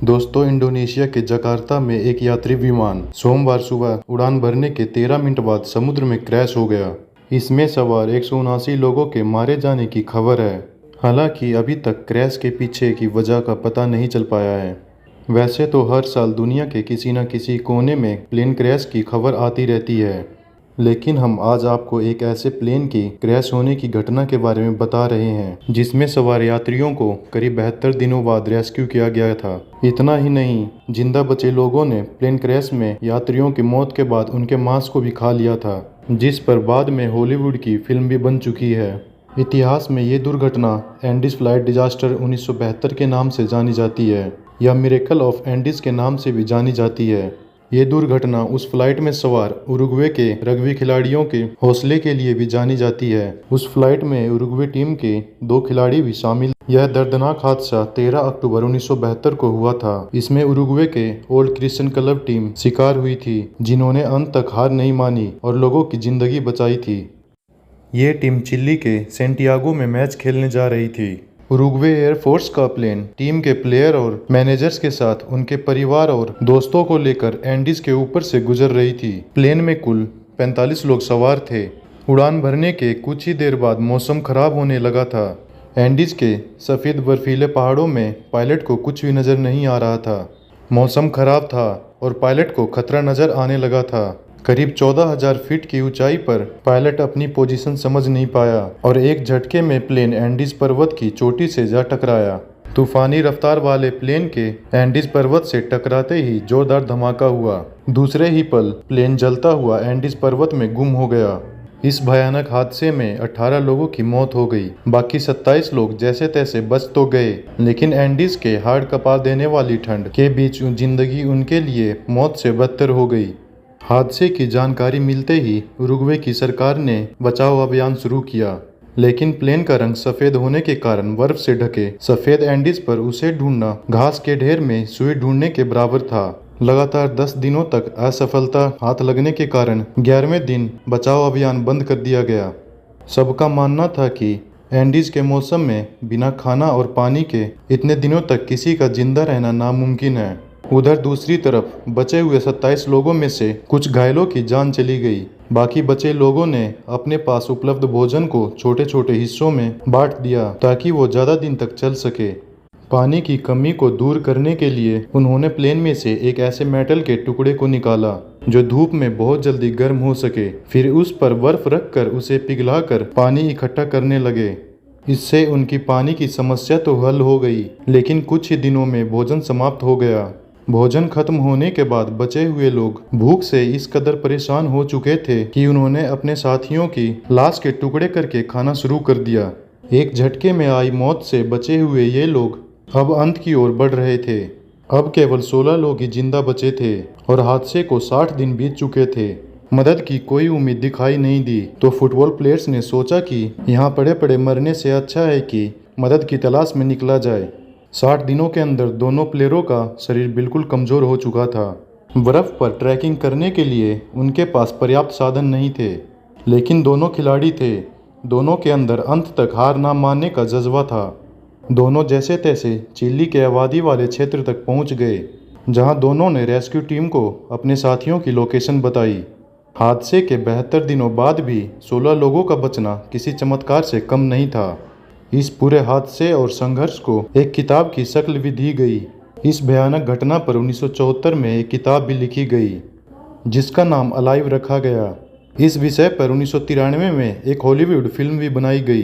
दोस्तों, इंडोनेशिया के जकार्ता में एक यात्री विमान सोमवार सुबह उड़ान भरने के 13 मिनट बाद समुद्र में क्रैश हो गया। इसमें सवार 179 लोगों के मारे जाने की खबर है। हालांकि अभी तक क्रैश के पीछे की वजह का पता नहीं चल पाया है। वैसे तो हर साल दुनिया के किसी न किसी कोने में प्लेन क्रैश की खबर आती रहती है, लेकिन हम आज आपको एक ऐसे प्लेन की क्रैश होने की घटना के बारे में बता रहे हैं जिसमें सवार यात्रियों को करीब 72 दिनों बाद रेस्क्यू किया गया था। इतना ही नहीं, जिंदा बचे लोगों ने प्लेन क्रैश में यात्रियों की मौत के बाद उनके मांस को भी खा लिया था, जिस पर बाद में हॉलीवुड की फिल्म भी बन चुकी है। इतिहास में ये दुर्घटना एंडीज फ्लाइट डिजास्टर 1972 के नाम से जानी जाती है या मिरेकल ऑफ एंडीज के नाम से भी जानी जाती है। ये दुर्घटना उस फ्लाइट में सवार उरुग्वे के रग्बी खिलाड़ियों के हौसले के लिए भी जानी जाती है। उस फ्लाइट में उरुग्वे टीम के 2 खिलाड़ी भी शामिल। यह दर्दनाक हादसा 13 अक्टूबर 1972 को हुआ था। इसमें उरुग्वे के ओल्ड क्रिश्चियन क्लब टीम शिकार हुई थी, जिन्होंने अंत तक हार नहीं मानी और लोगों की जिंदगी बचाई थी। ये टीम चिली के सेंटियागो में मैच खेलने जा रही थी। उरुग्वे एयरफोर्स का प्लेन टीम के प्लेयर और मैनेजर्स के साथ उनके परिवार और दोस्तों को लेकर एंडीज के ऊपर से गुजर रही थी। प्लेन में कुल 45 लोग सवार थे। उड़ान भरने के कुछ ही देर बाद मौसम खराब होने लगा था। एंडीज के सफ़ेद बर्फीले पहाड़ों में पायलट को कुछ भी नज़र नहीं आ रहा था। मौसम खराब था और पायलट को खतरा नज़र आने लगा था। करीब 14,000 फीट की ऊंचाई पर पायलट अपनी पोजीशन समझ नहीं पाया और एक झटके में प्लेन एंडीज पर्वत की चोटी से जा टकराया। तूफानी रफ्तार वाले प्लेन के एंडीज पर्वत से टकराते ही जोरदार धमाका हुआ। दूसरे ही पल प्लेन जलता हुआ एंडीज पर्वत में गुम हो गया। इस भयानक हादसे में 18 लोगों की मौत हो गई। बाकी 27 लोग जैसे तैसे बच तो गए, लेकिन एंडीज के हाड़ कपा देने वाली ठंड के बीच जिंदगी उनके लिए मौत से बदतर हो गई। हादसे की जानकारी मिलते ही उरुग्वे की सरकार ने बचाव अभियान शुरू किया, लेकिन प्लेन का रंग सफ़ेद होने के कारण बर्फ से ढके सफ़ेद एंडीज पर उसे ढूंढना घास के ढेर में सुई ढूंढने के बराबर था। लगातार 10 दिनों तक असफलता हाथ लगने के कारण 11वें दिन बचाव अभियान बंद कर दिया गया। सबका मानना था कि एंडीज के मौसम में बिना खाना और पानी के इतने दिनों तक किसी का जिंदा रहना नामुमकिन है। उधर दूसरी तरफ बचे हुए 27 लोगों में से कुछ घायलों की जान चली गई। बाकी बचे लोगों ने अपने पास उपलब्ध भोजन को छोटे छोटे हिस्सों में बांट दिया ताकि वो ज़्यादा दिन तक चल सके। पानी की कमी को दूर करने के लिए उन्होंने प्लेन में से एक ऐसे मेटल के टुकड़े को निकाला जो धूप में बहुत जल्दी गर्म हो सके। फिर उस पर बर्फ रखकर उसे पिघलाकर पानी इकट्ठा करने लगे। इससे उनकी पानी की समस्या तो हल हो गई, लेकिन कुछ ही दिनों में भोजन समाप्त हो गया। भोजन खत्म होने के बाद बचे हुए लोग भूख से इस कदर परेशान हो चुके थे कि उन्होंने अपने साथियों की लाश के टुकड़े करके खाना शुरू कर दिया। एक झटके में आई मौत से बचे हुए ये लोग अब अंत की ओर बढ़ रहे थे। अब केवल 16 लोग ही जिंदा बचे थे और हादसे को 60 दिन बीत चुके थे। मदद की कोई उम्मीद दिखाई नहीं दी तो फुटबॉल प्लेयर्स ने सोचा कि यहाँ पड़े पड़े मरने से अच्छा है कि मदद की तलाश में निकला जाए। 60 दिनों के अंदर दोनों प्लेयरों का शरीर बिल्कुल कमज़ोर हो चुका था। बर्फ़ पर ट्रैकिंग करने के लिए उनके पास पर्याप्त साधन नहीं थे, लेकिन दोनों खिलाड़ी थे। दोनों के अंदर अंत तक हार ना मानने का जज्बा था। दोनों जैसे तैसे चिली के आबादी वाले क्षेत्र तक पहुंच गए, जहां दोनों ने रेस्क्यू टीम को अपने साथियों की लोकेशन बताई। हादसे के 72 दिनों बाद भी 16 लोगों का बचना किसी चमत्कार से कम नहीं था। इस पूरे हादसे और संघर्ष को एक किताब की शक्ल भी दी गई। इस भयानक घटना पर 1974 में एक किताब भी लिखी गई, जिसका नाम अलाइव रखा गया। इस विषय पर 1993 में एक हॉलीवुड फिल्म भी बनाई गई।